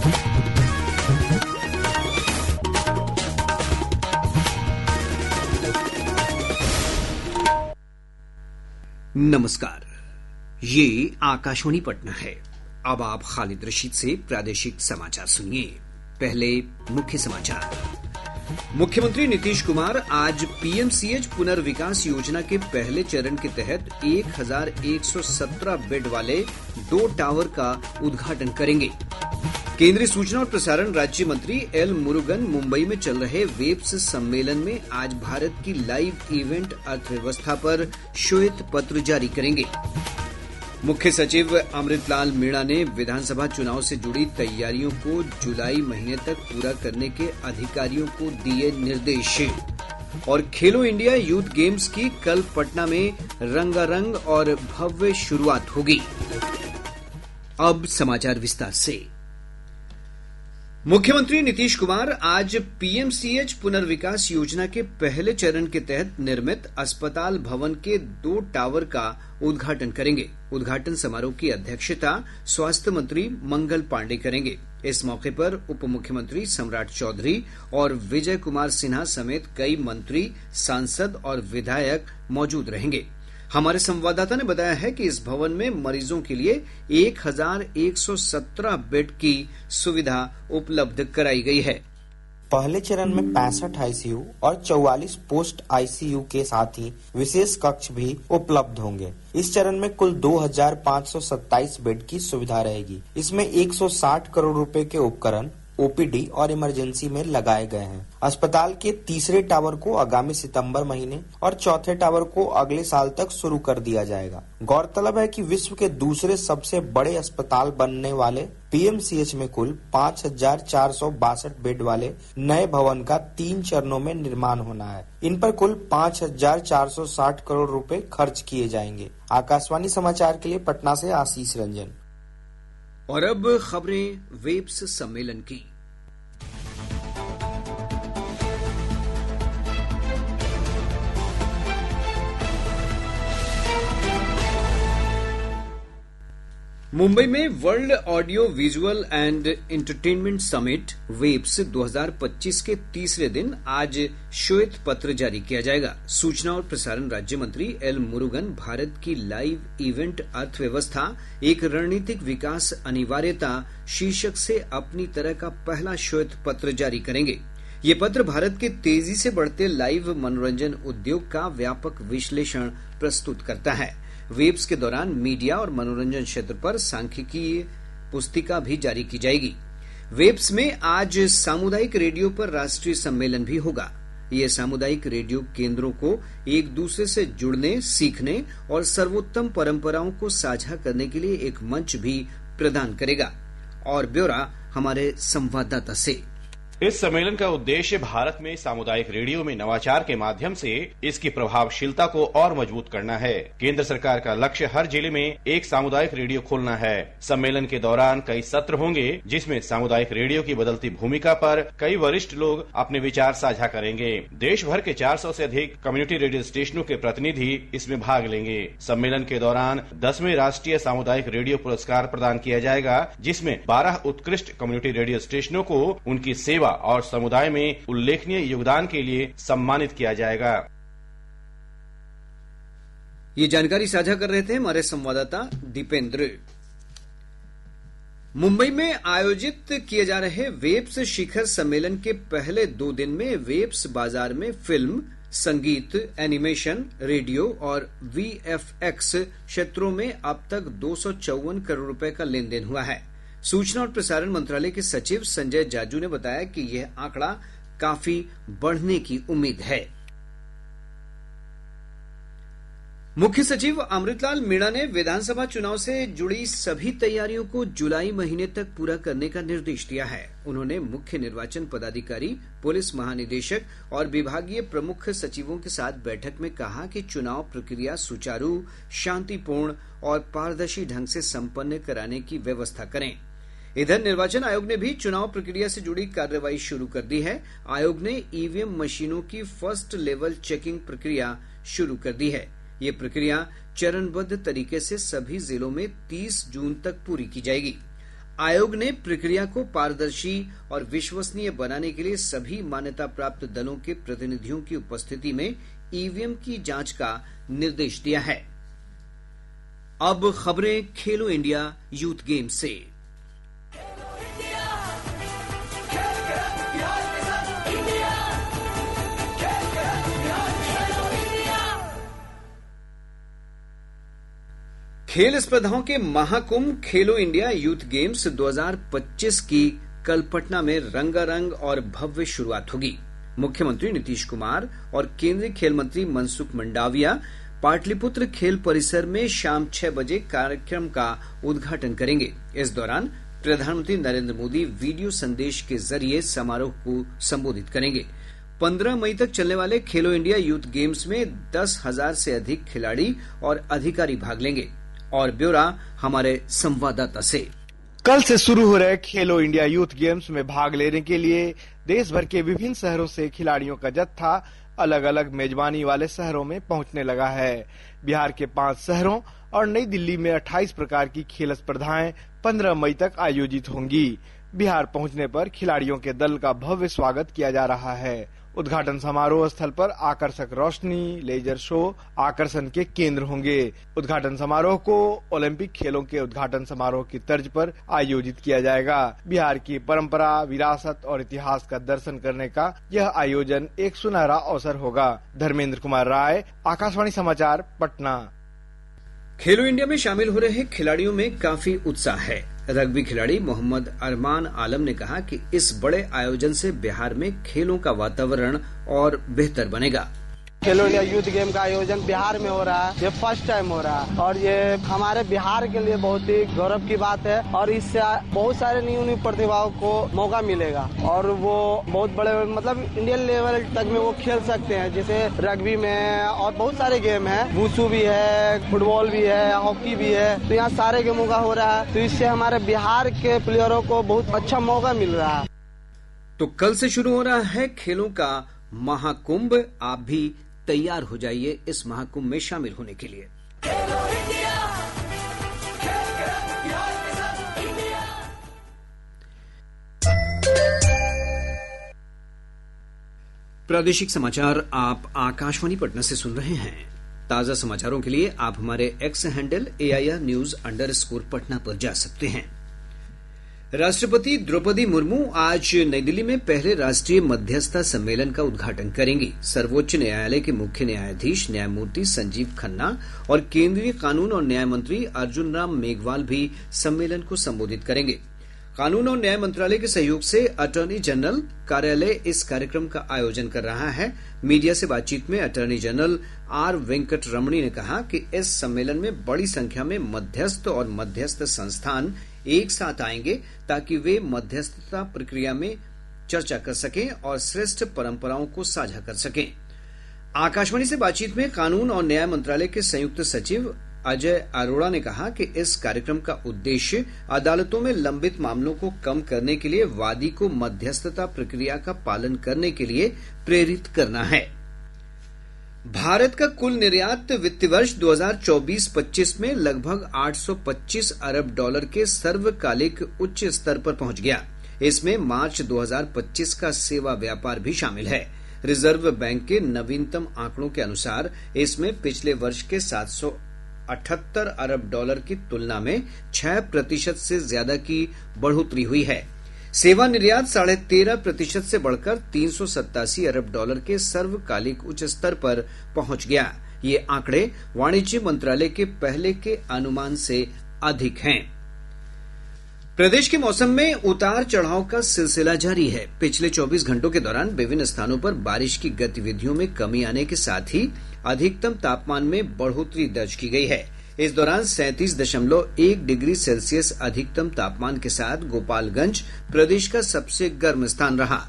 नमस्कार, ये आकाशवाणी पटना है। अब आप खालिद रशीद से प्रादेशिक समाचार सुनिए। पहले मुख्य समाचार। मुख्यमंत्री नीतीश कुमार आज पीएमसीएच पुनर्विकास योजना के पहले चरण के तहत 1117 बेड वाले 2 टावर का उद्घाटन करेंगे। केंद्रीय सूचना और प्रसारण राज्य मंत्री एल मुरुगन मुंबई में चल रहे वेब्स सम्मेलन में आज भारत की लाइव इवेंट अर्थव्यवस्था पर श्वेत पत्र जारी करेंगे। मुख्य सचिव अमृतलाल मीणा ने विधानसभा चुनाव से जुड़ी तैयारियों को जुलाई महीने तक पूरा करने के अधिकारियों को दिए निर्देश। और खेलो इंडिया यूथ गेम्स की कल पटना में रंगारंग और भव्य शुरुआत होगी। अब समाचार विस्तार से। मुख्यमंत्री नीतीश कुमार आज पीएमसीएच पुनर्विकास योजना के पहले चरण के तहत निर्मित अस्पताल भवन के 2 टावर का उद्घाटन करेंगे। उद्घाटन समारोह की अध्यक्षता स्वास्थ्य मंत्री मंगल पांडे करेंगे। इस मौके पर उप मुख्यमंत्री सम्राट चौधरी और विजय कुमार सिन्हा समेत कई मंत्री, सांसद और विधायक मौजूद रहेंगे। हमारे संवाददाता ने बताया है कि इस भवन में मरीजों के लिए 1117 बेड की सुविधा उपलब्ध कराई गई है। पहले चरण में 65 आईसीयू और 44 पोस्ट आईसीयू के साथ ही विशेष कक्ष भी उपलब्ध होंगे। इस चरण में कुल 2527 बेड की सुविधा रहेगी। इसमें 160 करोड़ रुपए के उपकरण ओपीडी और इमरजेंसी में लगाए गए हैं। अस्पताल के तीसरे टावर को आगामी सितंबर महीने और चौथे टावर को अगले साल तक शुरू कर दिया जाएगा। गौरतलब है कि विश्व के दूसरे सबसे बड़े अस्पताल बनने वाले पीएमसीएच में कुल 5462 बेड वाले नए भवन का 3 चरणों में निर्माण होना है। इन पर कुल 5460 करोड़ रुपए खर्च किए जाएंगे। आकाशवाणी समाचार के लिए पटना से आशीष रंजन। और अब खबरें वेब्स सम्मेलन की। मुंबई में world audio visual and entertainment summit WAVES 2025 के तीसरे दिन आज श्वेत पत्र जारी किया जाएगा। सूचना और प्रसारण राज्य मंत्री एल मुरुगन भारत की लाइव इवेंट अर्थव्यवस्था एक रणनीतिक विकास अनिवार्यता शीर्षक से अपनी तरह का पहला श्वेत पत्र जारी करेंगे। ये पत्र भारत के तेजी से बढ़ते लाइव मनोरंजन उद्योग का व्यापक विश्लेषण प्रस्तुत करता है। वेब्स के दौरान मीडिया और मनोरंजन क्षेत्र पर सांख्यिकीय पुस्तिका भी जारी की जाएगी। वेब्स में आज सामुदायिक रेडियो पर राष्ट्रीय सम्मेलन भी होगा। ये सामुदायिक रेडियो केंद्रों को एक दूसरे से जुड़ने, सीखने और सर्वोत्तम परंपराओं को साझा करने के लिए एक मंच भी प्रदान करेगा। और ब्यौरा हमारे संवाददाता से। इस सम्मेलन का उद्देश्य भारत में सामुदायिक रेडियो में नवाचार के माध्यम से इसकी प्रभावशीलता को और मजबूत करना है। केंद्र सरकार का लक्ष्य हर जिले में एक सामुदायिक रेडियो खोलना है। सम्मेलन के दौरान कई सत्र होंगे जिसमें सामुदायिक रेडियो की बदलती भूमिका पर कई वरिष्ठ लोग अपने विचार साझा करेंगे। देश भर के 400 से अधिक कम्युनिटी रेडियो स्टेशनों के प्रतिनिधि इसमें भाग लेंगे। सम्मेलन के दौरान 10वें राष्ट्रीय सामुदायिक रेडियो पुरस्कार प्रदान किया जाएगा, जिसमें 12 उत्कृष्ट कम्युनिटी रेडियो स्टेशनों को उनकी सेवा और समुदाय में उल्लेखनीय योगदान के लिए सम्मानित किया जाएगा। ये जानकारी साझा कर रहे थे हमारे संवाददाता दीपेंद्र। मुंबई में आयोजित किए जा रहे वेब्स शिखर सम्मेलन के पहले 2 दिन में वेब्स बाजार में फिल्म, संगीत, एनिमेशन, रेडियो और वीएफएक्स क्षेत्रों में अब तक 254 करोड़ रुपए का लेन देन हुआ है। सूचना और प्रसारण मंत्रालय के सचिव संजय जाजू ने बताया कि यह आंकड़ा काफी बढ़ने की उम्मीद है। मुख्य सचिव अमृतलाल मीणा ने विधानसभा चुनाव से जुड़ी सभी तैयारियों को जुलाई महीने तक पूरा करने का निर्देश दिया है। उन्होंने मुख्य निर्वाचन पदाधिकारी, पुलिस महानिदेशक और विभागीय प्रमुख सचिवों के साथ बैठक में कहा कि चुनाव प्रक्रिया सुचारू, शांतिपूर्ण और पारदर्शी ढंग से संपन्न कराने की व्यवस्था करें। इधर निर्वाचन आयोग ने भी चुनाव प्रक्रिया से जुड़ी कार्रवाई शुरू कर दी है। आयोग ने ईवीएम मशीनों की फर्स्ट लेवल चेकिंग प्रक्रिया शुरू कर दी है। ये प्रक्रिया चरणबद्ध तरीके से सभी जिलों में 30 जून तक पूरी की जाएगी। आयोग ने प्रक्रिया को पारदर्शी और विश्वसनीय बनाने के लिए सभी मान्यता प्राप्त दलों के प्रतिनिधियों की उपस्थिति में ईवीएम की जांच का निर्देश दिया है। अब खबरें खेलो इंडिया यूथ गेम्स से। खेल स्पर्धाओं के महाकुंभ खेलो इंडिया यूथ गेम्स 2025 की कल पटना में रंगारंग और भव्य शुरुआत होगी। मुख्यमंत्री नीतीश कुमार और केंद्रीय खेल मंत्री मनसुख मंडाविया पाटलिपुत्र खेल परिसर में शाम 6 बजे कार्यक्रम का उद्घाटन करेंगे। इस दौरान प्रधानमंत्री नरेंद्र मोदी वीडियो संदेश के जरिए समारोह को संबोधित करेंगे। 15 मई तक चलने वाले खेलो इंडिया यूथ गेम्स में 10,000 से अधिक खिलाड़ी और अधिकारी भाग लेंगे। और ब्यौरा हमारे संवाददाता से। कल से शुरू हो रहे खेलो इंडिया यूथ गेम्स में भाग लेने के लिए देश भर के विभिन्न शहरों से खिलाड़ियों का जत्था अलग अलग मेजबानी वाले शहरों में पहुंचने लगा है। बिहार के 5 शहरों और नई दिल्ली में 28 प्रकार की खेल स्पर्धाएं 15 मई तक आयोजित होंगी। बिहार पहुंचने पर खिलाड़ियों के दल का भव्य स्वागत किया जा रहा है। उद्घाटन समारोह स्थल पर आकर्षक रोशनी, लेजर शो आकर्षण के केंद्र होंगे। उद्घाटन समारोह को ओलंपिक खेलों के उद्घाटन समारोह की तर्ज पर आयोजित किया जाएगा। बिहार की परंपरा, विरासत और इतिहास का दर्शन करने का यह आयोजन एक सुनहरा अवसर होगा। धर्मेंद्र कुमार राय, आकाशवाणी समाचार, पटना। खेलो इंडिया में शामिल हो रहे खिलाड़ियों में काफी उत्साह है। रग्बी खिलाड़ी मोहम्मद अरमान आलम ने कहा कि इस बड़े आयोजन से बिहार में खेलों का वातावरण और बेहतर बनेगा। खेलो इंडिया यूथ गेम का आयोजन बिहार में हो रहा है। ये फर्स्ट टाइम हो रहा है और ये हमारे बिहार के लिए बहुत ही गौरव की बात है और इससे बहुत सारे न्यू प्रतिभाओं को मौका मिलेगा और वो बहुत बड़े मतलब इंडियन लेवल तक में वो खेल सकते हैं। जैसे रग्बी में और बहुत सारे गेम है, वुशु भी है, फुटबॉल भी है, हॉकी भी है, तो यहाँ सारे गेमों का हो रहा है। तो इससे हमारे बिहार के प्लेयरों को बहुत अच्छा मौका मिल रहा है। तो कल से शुरू हो रहा है खेलों का महाकुंभ। आप भी तैयार हो जाइए इस महाकुंभ में शामिल होने के लिए। प्रादेशिक समाचार आप आकाशवाणी पटना से सुन रहे हैं। ताजा समाचारों के लिए आप हमारे एक्स हैंडल AIR_News_पटना पर जा सकते हैं। राष्ट्रपति द्रौपदी मुर्मू आज नई दिल्ली में पहले राष्ट्रीय मध्यस्थता सम्मेलन का उद्घाटन करेंगी। सर्वोच्च न्यायालय के मुख्य न्यायाधीश न्यायमूर्ति संजीव खन्ना और केंद्रीय कानून और न्याय मंत्री अर्जुन राम मेघवाल भी सम्मेलन को संबोधित करेंगे। कानून और न्याय मंत्रालय के सहयोग से अटॉर्नी जनरल कार्यालय इस कार्यक्रम का आयोजन कर रहा है। मीडिया से बातचीत में अटॉर्नी जनरल R वेंकट रमणी ने कहा कि इस सम्मेलन में बड़ी संख्या में मध्यस्थ और मध्यस्थ संस्थान एक साथ आएंगे ताकि वे मध्यस्थता प्रक्रिया में चर्चा कर सकें और श्रेष्ठ परंपराओं को साझा कर सकें। आकाशवाणी से बातचीत में कानून और न्याय मंत्रालय के संयुक्त सचिव अजय अरोड़ा ने कहा कि इस कार्यक्रम का उद्देश्य अदालतों में लंबित मामलों को कम करने के लिए वादी को मध्यस्थता प्रक्रिया का पालन करने के लिए प्रेरित करना है। भारत का कुल निर्यात वित्त वर्ष 2024-25 में लगभग $825 अरब के सर्वकालिक उच्च स्तर पर पहुंच गया। इसमें मार्च 2025 का सेवा व्यापार भी शामिल है। रिजर्व बैंक के नवीनतम आंकड़ों के अनुसार इसमें पिछले वर्ष के $778 अरब की तुलना में 6% से ज्यादा की बढ़ोतरी हुई है। सेवा निर्यात 13.5% से बढ़कर $387 अरब के सर्वकालिक उच्च स्तर पर पहुंच गया। ये आंकड़े वाणिज्य मंत्रालय के पहले के अनुमान से अधिक हैं। प्रदेश के मौसम में उतार चढ़ाव का सिलसिला जारी है। पिछले 24 घंटों के दौरान विभिन्न स्थानों पर बारिश की गतिविधियों में कमी आने के साथ ही अधिकतम तापमान में बढ़ोतरी दर्ज की गई है। इस दौरान 37.1 डिग्री सेल्सियस अधिकतम तापमान के साथ गोपालगंज प्रदेश का सबसे गर्म स्थान रहा।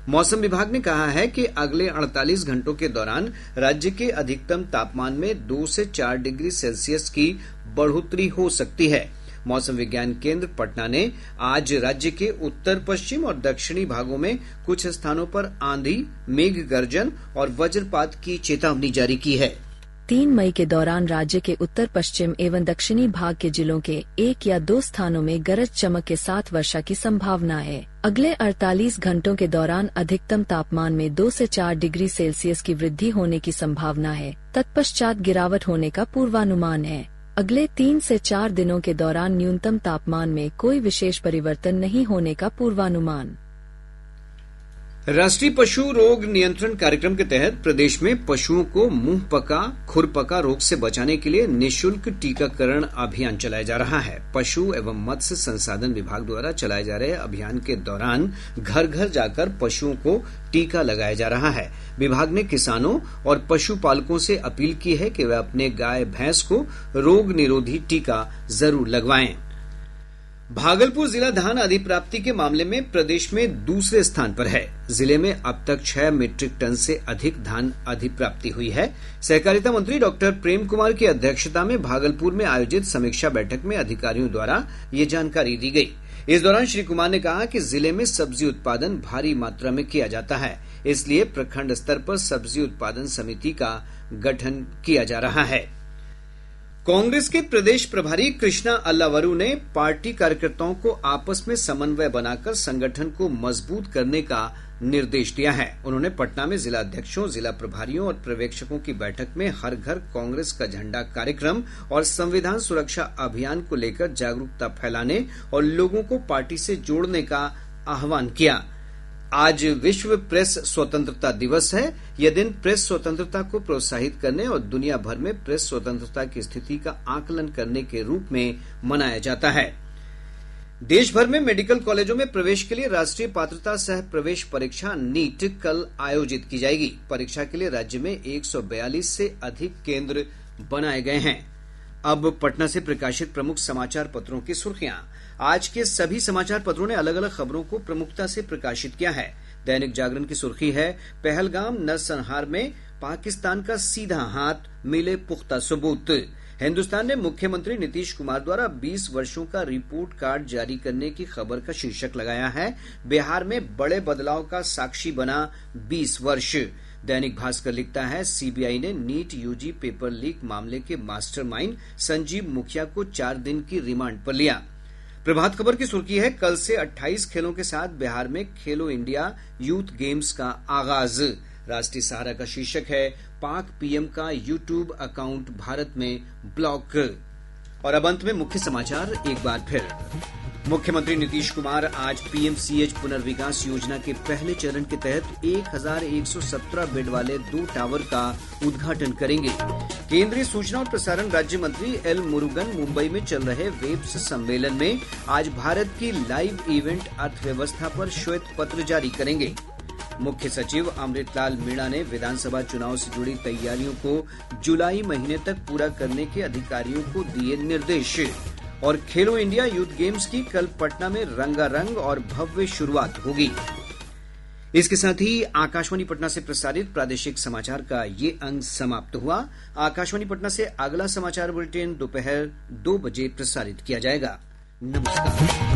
मौसम विभाग ने कहा है कि अगले 48 घंटों के दौरान राज्य के अधिकतम तापमान में 2 से 4 डिग्री सेल्सियस की बढ़ोतरी हो सकती है। मौसम विज्ञान केंद्र पटना ने आज राज्य के उत्तर पश्चिम और दक्षिणी भागों में कुछ स्थानों पर आंधी, मेघ गर्जन और वज्रपात की चेतावनी जारी की है। 3 मई के दौरान राज्य के उत्तर पश्चिम एवं दक्षिणी भाग के जिलों के 1 या 2 स्थानों में गरज चमक के साथ वर्षा की संभावना है। अगले 48 घंटों के दौरान अधिकतम तापमान में 2 से 4 डिग्री सेल्सियस की वृद्धि होने की संभावना है। तत्पश्चात गिरावट होने का पूर्वानुमान है। अगले 3 से 4 दिनों के दौरान न्यूनतम तापमान में कोई विशेष परिवर्तन नहीं होने का पूर्वानुमान। राष्ट्रीय पशु रोग नियंत्रण कार्यक्रम के तहत प्रदेश में पशुओं को मुंह पका, खुर पका रोग से बचाने के लिए निःशुल्क टीकाकरण अभियान चलाया जा रहा है। पशु एवं मत्स्य संसाधन विभाग द्वारा चलाए जा रहे अभियान के दौरान घर घर जाकर पशुओं को टीका लगाया जा रहा है। विभाग ने किसानों और पशुपालकों से अपील की है कि वे अपने गाय भैंस को रोग निरोधी टीका जरूर लगवाएं। भागलपुर जिला धान अधिप्राप्ति के मामले में प्रदेश में दूसरे स्थान पर है। जिले में अब तक 6 मीट्रिक टन से अधिक धान अधिप्राप्ति हुई है। सहकारिता मंत्री डॉक्टर प्रेम कुमार की अध्यक्षता में भागलपुर में आयोजित समीक्षा बैठक में अधिकारियों द्वारा ये जानकारी दी गई। इस दौरान श्री कुमार ने कहा कि जिले में सब्जी उत्पादन भारी मात्रा में किया जाता है, इसलिए प्रखंड स्तर पर सब्जी उत्पादन समिति का गठन किया जा रहा है। कांग्रेस के प्रदेश प्रभारी कृष्णा अल्लावरू ने पार्टी कार्यकर्ताओं को आपस में समन्वय बनाकर संगठन को मजबूत करने का निर्देश दिया है। उन्होंने पटना में जिला अध्यक्षों, जिला प्रभारियों और पर्यवेक्षकों की बैठक में हर घर कांग्रेस का झंडा कार्यक्रम और संविधान सुरक्षा अभियान को लेकर जागरूकता फैलाने और लोगों को पार्टी से जोड़ने का आह्वान किया। आज विश्व प्रेस स्वतंत्रता दिवस है। यह दिन प्रेस स्वतंत्रता को प्रोत्साहित करने और दुनिया भर में प्रेस स्वतंत्रता की स्थिति का आकलन करने के रूप में मनाया जाता है। देश भर में मेडिकल कॉलेजों में प्रवेश के लिए राष्ट्रीय पात्रता सह प्रवेश परीक्षा नीट कल आयोजित की जाएगी। परीक्षा के लिए राज्य में 142 से अधिक केंद्र बनाए गए हैं। अब पटना से प्रकाशित प्रमुख समाचार पत्रों की सुर्खियां। आज के सभी समाचार पत्रों ने अलग अलग खबरों को प्रमुखता से प्रकाशित किया है। दैनिक जागरण की सुर्खी है, पहलगाम नरसंहार में पाकिस्तान का सीधा हाथ, मिले पुख्ता सबूत। हिन्दुस्तान ने मुख्यमंत्री नीतीश कुमार द्वारा 20 वर्षों का रिपोर्ट कार्ड जारी करने की खबर का शीर्षक लगाया है, बिहार में बड़े बदलाव का साक्षी बना 20 वर्ष। दैनिक भास्कर लिखता है, सीबीआई ने नीट यूजी पेपर लीक मामले के मास्टरमाइंड संजीव मुखिया को 4 दिन की रिमांड पर लिया। प्रभात खबर की सुर्खी है, कल से 28 खेलों के साथ बिहार में खेलो इंडिया यूथ गेम्स का आगाज। राष्ट्रीय सहारा का शीर्षक है, पाक पीएम का यूट्यूब अकाउंट भारत में ब्लॉक। और अब अंत में मुख्य समाचार एक बार फिर। मुख्यमंत्री नीतीश कुमार आज पीएमसीएच पुनर्विकास योजना के पहले चरण के तहत 1117 बेड वाले 2 टावर का उद्घाटन करेंगे। केंद्रीय सूचना और प्रसारण राज्य मंत्री एल मुरुगन मुंबई में चल रहे वेब्स सम्मेलन में आज भारत की लाइव इवेंट अर्थव्यवस्था पर श्वेत पत्र जारी करेंगे। मुख्य सचिव अमृतलाल मीणा ने विधानसभा चुनाव से जुड़ी तैयारियों को जुलाई महीने तक पूरा करने के अधिकारियों को दिए निर्देश। और खेलो इंडिया यूथ गेम्स की कल पटना में रंगारंग और भव्य शुरुआत होगी। इसके साथ ही आकाशवाणी पटना से प्रसारित प्रादेशिक समाचार का ये अंक समाप्त हुआ। आकाशवाणी पटना से अगला समाचार बुलेटिन दोपहर 2 बजे प्रसारित किया जाएगा। नमस्कार।